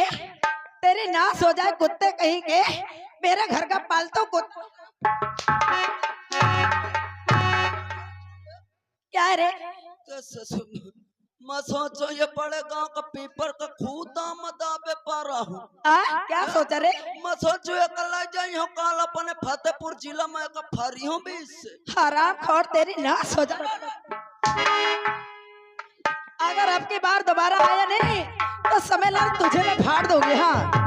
रे तेरी नाश हो जाए कुत्ते कहीं के, मेरे घर का पालतू कुत्ता क्या है रे? मैं सोचो ये बड़े गांव का पीपर का खूब दाम दाबे पा रहा हूँ। क्या सोचा रे? मैं सोचो ये कल जाई हो काल अपने फतेहपुर जिला में का फरी हूँ भी इससे। हराम खोर तेरी नाश हो जाए। अगर अब की बार दोबारा आया नहीं तो समय लाल तुझे मैं फाड़ दूंगी। हाँ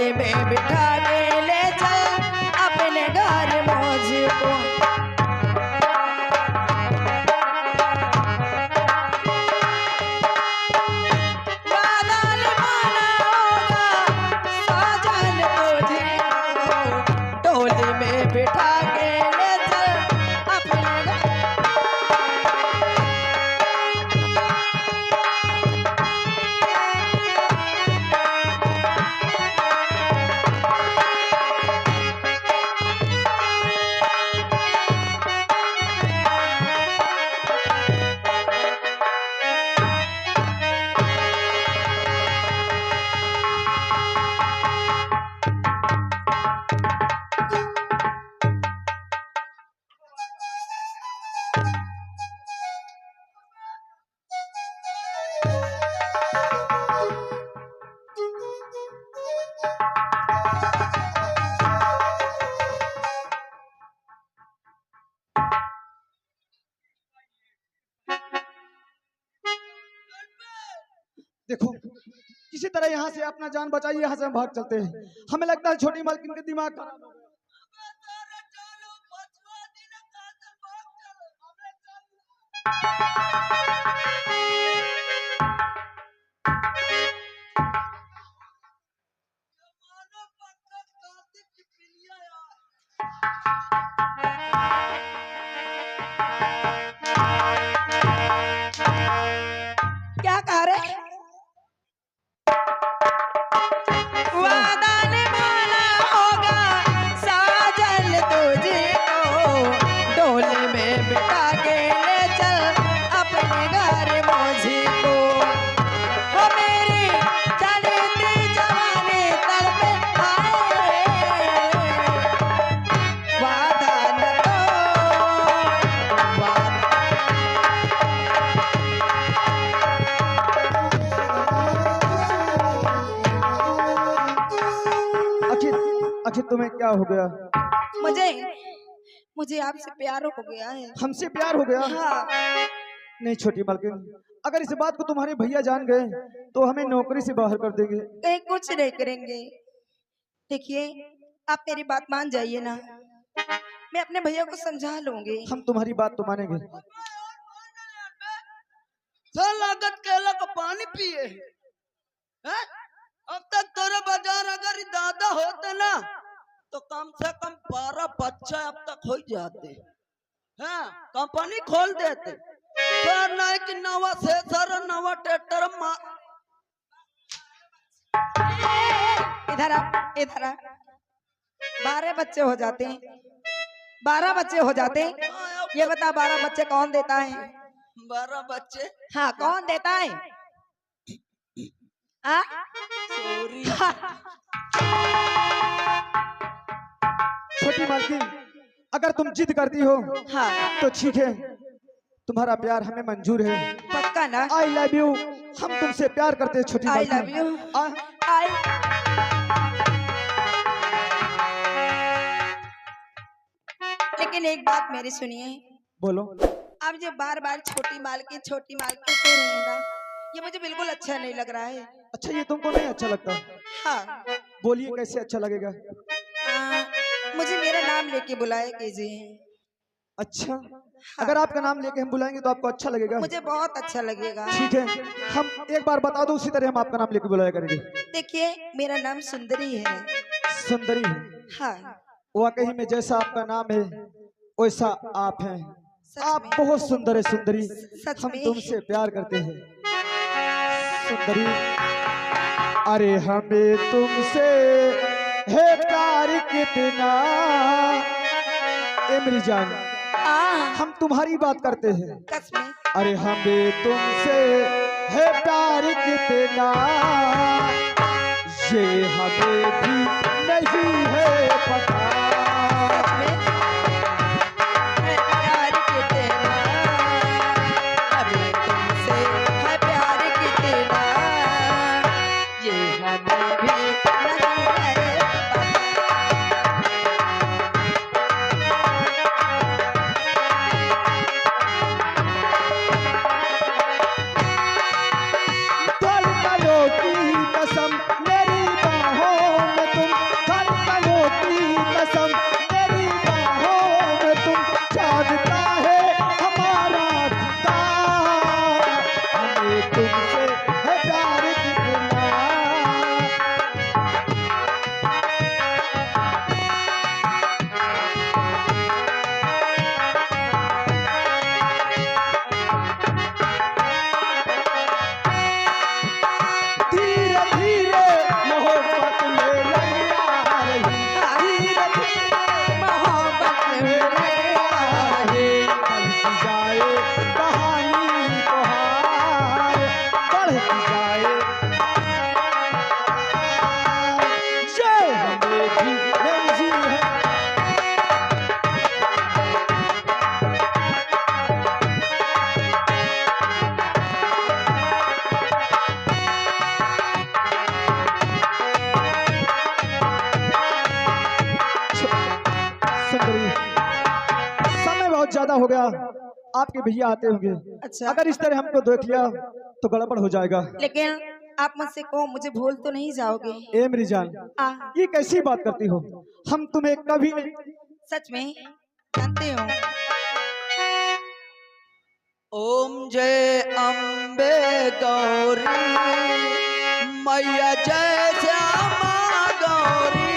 में बिठा के ले चल अपने घर मुझको। वादा निभाना होगा साजन तुझको, डोली में बिठा के ले चल अपने घर। देखो किसी तरह यहाँ से अपना जान बचाइए, यहाँ से हम भाग चलते हैं। हमें लगता है छोटी मालकिन के दिमाग खराब हो गया। क्या कह रहे? वादा निभाना होगा साजन तुझको, डोले में बिठा के ले चल अपने घर मुझको। ओ मेरी चलती जवानी तड़पे आए, वादा न आखिर तुम्हें क्या हो गया? मुझे आपसे प्यार हो गया है। हमसे प्यार हो गया? हाँ। नहीं छोटी मालकिन, अगर इस बात को तुम्हारे भैया जान गए तो हमें नौकरी से बाहर कर देंगे। कहीं कुछ नहीं करेंगे। देखिए आप मेरी बात मान जाइए ना, मैं अपने भैया को समझा लूंगी। हम तुम्हारी बात तो मानेंगे। लागत केला का पानी पिए है? अब तक तेरे बाजार अगर दादा होते ना तो कम से कम 12 बच्चे अब तक हो जाते हैं, कंपनी खोल देते। पर नहीं कि नवा सेसर नवा ट्रैक्टर इधर आ, इधर आ। 12 बच्चे हो जाते हैं, 12 बच्चे हो जाते हैं। ये बता 12 बच्चे कौन देता है? 12 बच्चे? हाँ कौन देता है? आ? छोटी मालकिन अगर तुम जिद करती हो हाँ तो ठीक है, तुम्हारा प्यार हमें मंजूर है। पक्का ना? आई लव यू, हम तुमसे प्यार करते हैं छोटी आई मालकिन। Love you. लेकिन एक बात मेरी सुनिए। बोलो। अब जो बार बार छोटी मालकिन कह रहे हैं ना, ये मुझे बिल्कुल अच्छा नहीं लग रहा है। अच्छा ये तुमको नहीं अच्छा लगता? हाँ बोलिए कैसे अच्छा लगेगा? मुझे मेरा नाम लेके बुलाया कीजिए। अच्छा हाँ। अगर आपका नाम लेके हम बुलाएंगे तो आपको अच्छा लगेगा? मुझे बहुत अच्छा लगेगा। ठीक है, हम एक बार बता दो, उसी तरह हम आपका नाम लेके बुलाया करेंगे। देखिए मेरा नाम सुंदरी है। सुंदरी है? हाँ वाकई में जैसा आपका नाम है वैसा आप हैं। आप बहुत सुंदर है सुंदरी, हम तुमसे प्यार करते हैं सुंदरी। अरे हमें तुमसे है प्यार कितना, मेरी जान, हम तुम्हारी बात करते हैं। कसमें अरे हमें तुमसे है प्यार कितना, ये हमें भी नहीं है पता। प्यार कितना, हमें तुमसे है प्यार कितना, ये हमें भी नहीं है धड़कनों की कसम मेरी बाहों में तुम, धड़कनों की कसम मेरी बाहों में तुम, चाहता है हमारा खुदा, हमें तुमसे है प्यार कितना। धीरे धीरे मोहब्बत में लग आ रही, धीरे धीरे मोहब्बत में आहे, बढ़ती जाए कहानी तो हार, बढ़ती जाए ये हमें भी नहीं है। सुंदरी, समय बहुत ज्यादा हो गया, आपके भैया आते होंगे। अच्छा। अगर इस तरह हमको देख लिया तो गड़बड़ हो जाएगा। लेकिन आप मुझसे को मुझे भूल तो नहीं जाओगे? ए मेरी जान, ये कैसी बात करती हो? हम तुम्हें कभी नहीं। सच में जानते हो? ओम जय अम्बे गौरी मैया, जय श्यामा गौरी,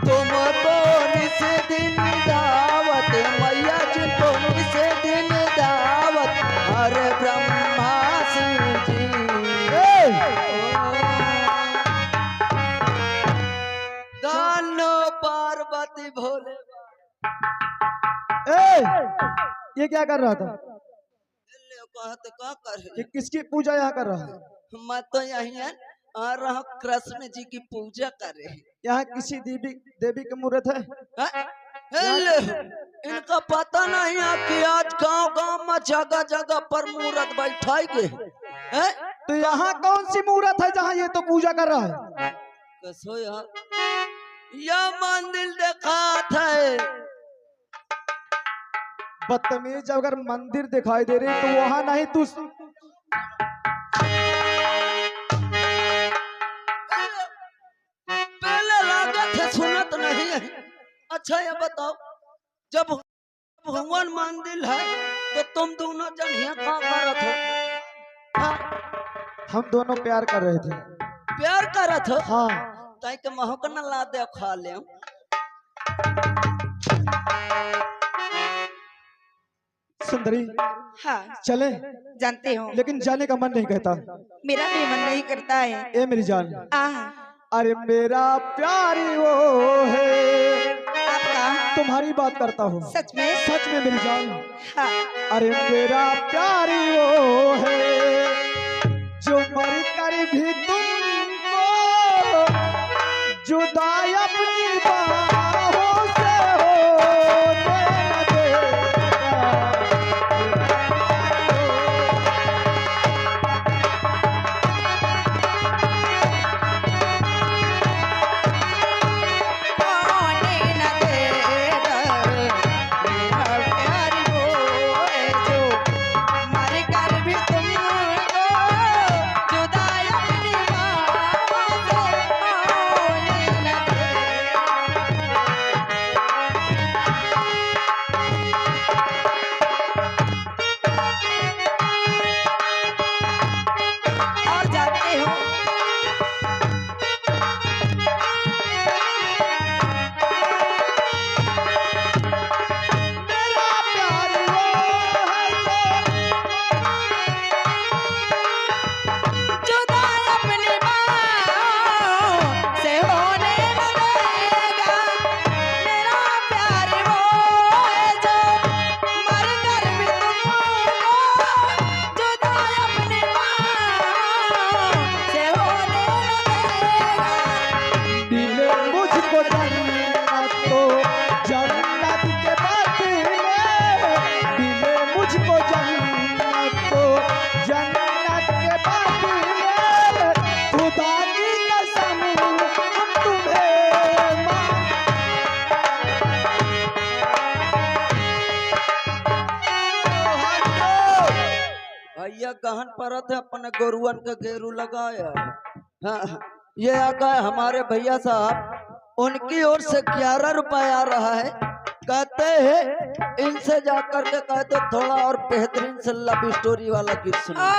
तुमको निस दिन दावत मैया जी, तो निस दिन दावत हर ब्रह्मा शिव जी। दानो पार्वती भोले ये क्या कर रहा था? कहते का कर, ये किसकी पूजा यहाँ कर रहा है? मैं तो यही आ रहा हूँ कृष्ण जी की पूजा कर रहे हैं। यहाँ किसी देवी देवी की मूर्त है? हेलो, इनका पता नहीं है कि आज गांव गांव में जगह जगह पर मूर्त बैठाई गए हैं। तो यहाँ कौन सी मूर्त है जहाँ ये तो पूजा कर रहा है? कसो यार, यह मंदिर देखा था। बदतमीज, अगर मंदिर दिखाई दे रही तो वहाँ नहीं, तू पहले लागत है सुनत नहीं है। अच्छा ये बताओ, जब भगवान मंदिर है तो तुम दोनों जन यहाँ क्या करत हो? हाँ? हम दोनों प्यार कर रहे थे। प्यार करत हो? हाँ। ताई के महक न ला दे खा ले। सुंदरी, हाँ चले? जानते हो, लेकिन जाने का मन नहीं कहता। मेरा भी मन नहीं करता है। ए मेरी जान, आह, अरे मेरा प्यारी वो है, आपका तुम्हारी बात करता हूँ। सच में? सच में मेरी जान। हाँ। अरे मेरा प्यारी वो है, जो मर कर भी तुमको जुदा अपनी बाहों से होने न देगा। होने न देगा, मेरा प्यार वो है जो मर कर भी तुमको जुदा अपनी बाहों से होने न देगा। भैया गहन परत है अपने गोरुअन के गेरू लगाया। हाँ, ये आ गए हमारे भैया साहब, उनकी ओर से 11 रुपए आ रहा है। कहते हैं इनसे जाकर के कहते थोड़ा और बेहतरीन से लव स्टोरी वाला गीत सुना।